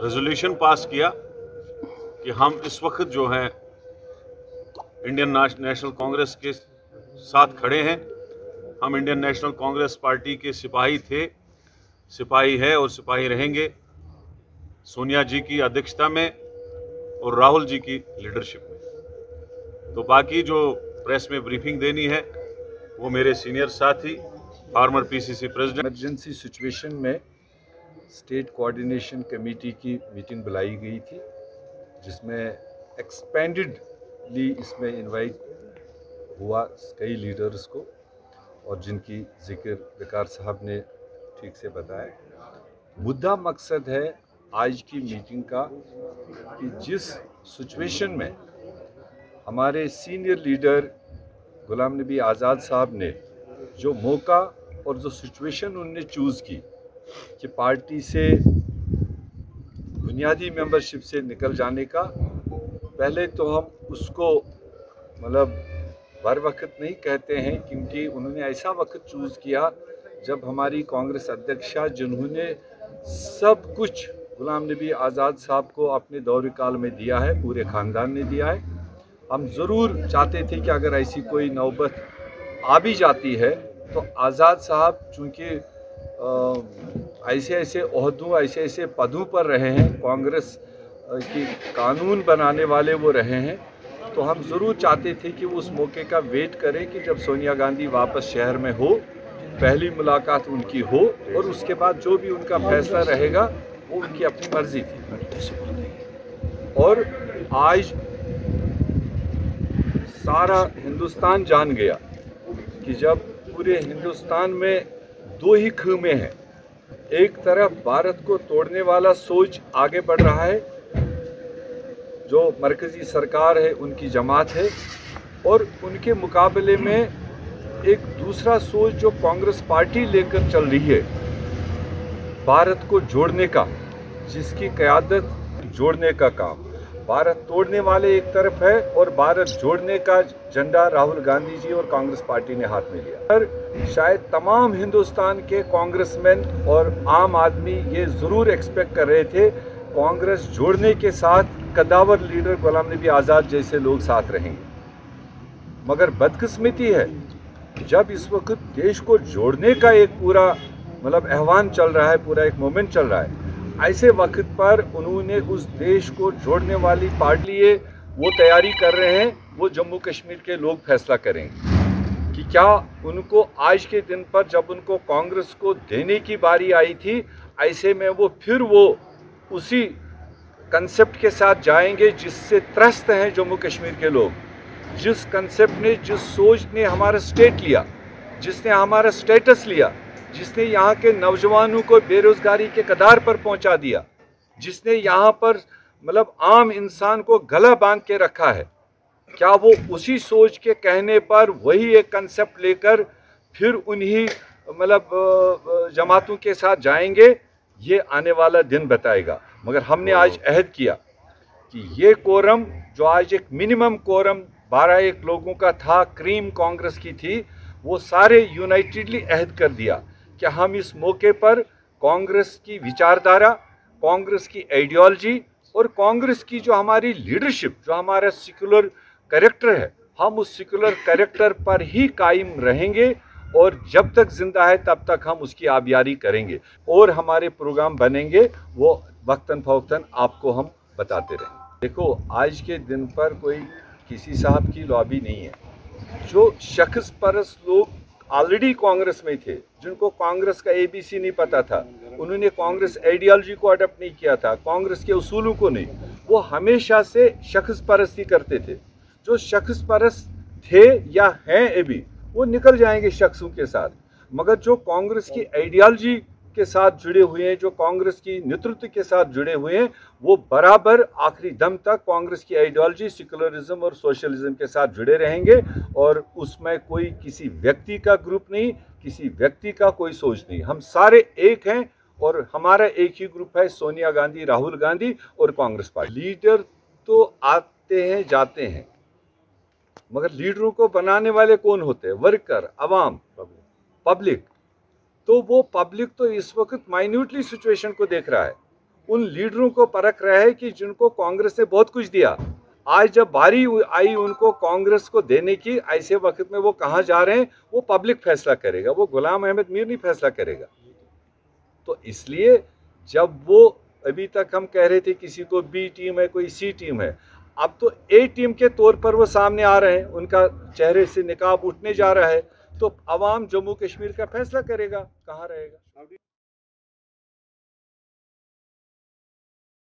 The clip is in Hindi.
रेजोल्यूशन पास किया कि हम इस वक्त जो है इंडियन नेशनल कांग्रेस के साथ खड़े हैं। हम इंडियन नेशनल कांग्रेस पार्टी के सिपाही थे, सिपाही है और सिपाही रहेंगे, सोनिया जी की अध्यक्षता में और राहुल जी की लीडरशिप में। तो बाकी जो प्रेस में ब्रीफिंग देनी है वो मेरे सीनियर साथी farmer PCC president. Emergency situation में स्टेट कोऑर्डिनेशन कमेटी की मीटिंग बुलाई गई थी, जिसमें एक्सपेंडेडली इसमें इनवाइट हुआ कई लीडर्स को, और जिनकी जिक्र वकार साहब ने ठीक से बताया। मुद्दा मकसद है आज की मीटिंग का कि जिस सिचुएशन में हमारे सीनियर लीडर गुलाम नबी आज़ाद साहब ने जो मौका और जो सिचुएशन उन्होंने चूज़ की कि पार्टी से बुनियादी मेंबरशिप से निकल जाने का, पहले तो हम उसको मतलब बर वक्त नहीं कहते हैं, क्योंकि उन्होंने ऐसा वक्त चूज़ किया जब हमारी कांग्रेस अध्यक्षा, जिन्होंने सब कुछ गुलाम नबी आज़ाद साहब को अपने दौर काल में दिया है, पूरे ख़ानदान ने दिया है। हम ज़रूर चाहते थे कि अगर ऐसी कोई नौबत आ भी जाती है तो आज़ाद साहब चूँकि ऐसे ऐसे ओहदों, ऐसे ऐसे पदों पर रहे हैं, कांग्रेस की कानून बनाने वाले वो रहे हैं, तो हम ज़रूर चाहते थे कि वो उस मौके का वेट करें कि जब सोनिया गांधी वापस शहर में हो, पहली मुलाकात उनकी हो, और उसके बाद जो भी उनका फैसला रहेगा वो उनकी अपनी मर्जी थी। और आज सारा हिंदुस्तान जान गया कि जब पूरे हिंदुस्तान में दो ही खेमे हैं, एक तरफ भारत को तोड़ने वाला सोच आगे बढ़ रहा है, जो मरकज़ी सरकार है उनकी जमात है, और उनके मुकाबले में एक दूसरा सोच जो कांग्रेस पार्टी लेकर चल रही है, भारत को जोड़ने का, जिसकी क़यादत जोड़ने का काम। भारत तोड़ने वाले एक तरफ है और भारत जोड़ने का झंडा राहुल गांधी जी और कांग्रेस पार्टी ने हाथ में लिया। पर शायद तमाम हिंदुस्तान के कांग्रेसमैन और आम आदमी ये ज़रूर एक्सपेक्ट कर रहे थे कांग्रेस जोड़ने के साथ कदावर लीडर गुलाम नबी आज़ाद जैसे लोग साथ रहेंगे। मगर बदकिस्मती है, जब इस वक्त देश को जोड़ने का एक पूरा मतलब आह्वान चल रहा है, पूरा एक मूवमेंट चल रहा है, ऐसे वक्त पर उन्होंने उस देश को जोड़ने वाली पार्टी लिए वो तैयारी कर रहे हैं, वो जम्मू कश्मीर के लोग फैसला करेंगे कि क्या उनको आज के दिन पर, जब उनको कांग्रेस को देने की बारी आई थी, ऐसे में वो फिर वो उसी कंसेप्ट के साथ जाएंगे जिससे त्रस्त हैं जम्मू कश्मीर के लोग, जिस कंसेप्ट ने, जिस सोच ने हमारा स्टेट लिया, जिसने हमारा स्टेटस लिया, जिसने यहाँ के नौजवानों को बेरोजगारी के कगार पर पहुँचा दिया, जिसने यहाँ पर मतलब आम इंसान को गला बांध के रखा है, क्या वो उसी सोच के कहने पर वही एक कंसेप्ट लेकर फिर उन्हीं मतलब जमातों के साथ जाएंगे? ये आने वाला दिन बताएगा। मगर हमने आज अहद किया कि ये कोरम जो आज एक मिनिमम कोरम 12-1 लोगों का था, क्रीम कांग्रेस की थी, वो सारे यूनाइटेडली अहद कर दिया कि हम इस मौके पर कांग्रेस की विचारधारा, कांग्रेस की आइडियोलॉजी और कांग्रेस की जो हमारी लीडरशिप, जो हमारा सेक्युलर कैरेक्टर है, हम उस सेक्युलर कैरेक्टर पर ही कायम रहेंगे, और जब तक जिंदा है तब तक हम उसकी आबियारी करेंगे और हमारे प्रोग्राम बनेंगे, वो वक्तन फवक्तन आपको हम बताते रहेंगे। देखो, आज के दिन पर कोई किसी साहब की लॉबी नहीं है। जो शख्स परस्त लोग ऑलरेडी कांग्रेस में थे, जिनको कांग्रेस का ABC नहीं पता था, उन्होंने कांग्रेस आइडियोलॉजी को अडॉप्ट नहीं किया था, कांग्रेस के उसूलों को नहीं, वो हमेशा से शख्स परस्ती करते थे। जो शख्स परस्त थे या हैं अभी, वो निकल जाएंगे शख्सों के साथ, मगर जो कांग्रेस की आइडियोलॉजी के साथ जुड़े हुए हैं, जो कांग्रेस की नेतृत्व के साथ जुड़े हुए हैं, वो बराबर आखिरी दम तक कांग्रेस की आइडियोलॉजी, सेकुलरिज्म और सोशलिज्म के साथ जुड़े रहेंगे, और उसमें कोई किसी व्यक्ति का ग्रुप नहीं, किसी व्यक्ति का कोई सोच नहीं। हम सारे एक हैं और हमारा एक ही ग्रुप है, सोनिया गांधी, राहुल गांधी और कांग्रेस पार्टी। लीडर तो आते हैं जाते हैं, मगर लीडरों को बनाने वाले कौन होते हैं? वर्कर, अवाम, पब्लिक। तो वो पब्लिक तो इस वक्त माइन्यूटली सिचुएशन को देख रहा है, उन लीडरों को परख रहा है कि जिनको कांग्रेस ने बहुत कुछ दिया। आज जब बारी आई उनको कांग्रेस को देने की, ऐसे वक्त में वो कहाँ जा रहे हैं वो पब्लिक फैसला करेगा, वो गुलाम अहमद मीर नहीं फैसला करेगा। तो इसलिए जब वो अभी तक हम कह रहे थे किसी को बी टीम है, कोई सी टीम है, अब तो ए टीम के तौर पर वो सामने आ रहे हैं, उनका चेहरे से निकाब उठने जा रहा है। तो अवाम जम्मू कश्मीर का फैसला करेगा कहाँ रहेगा।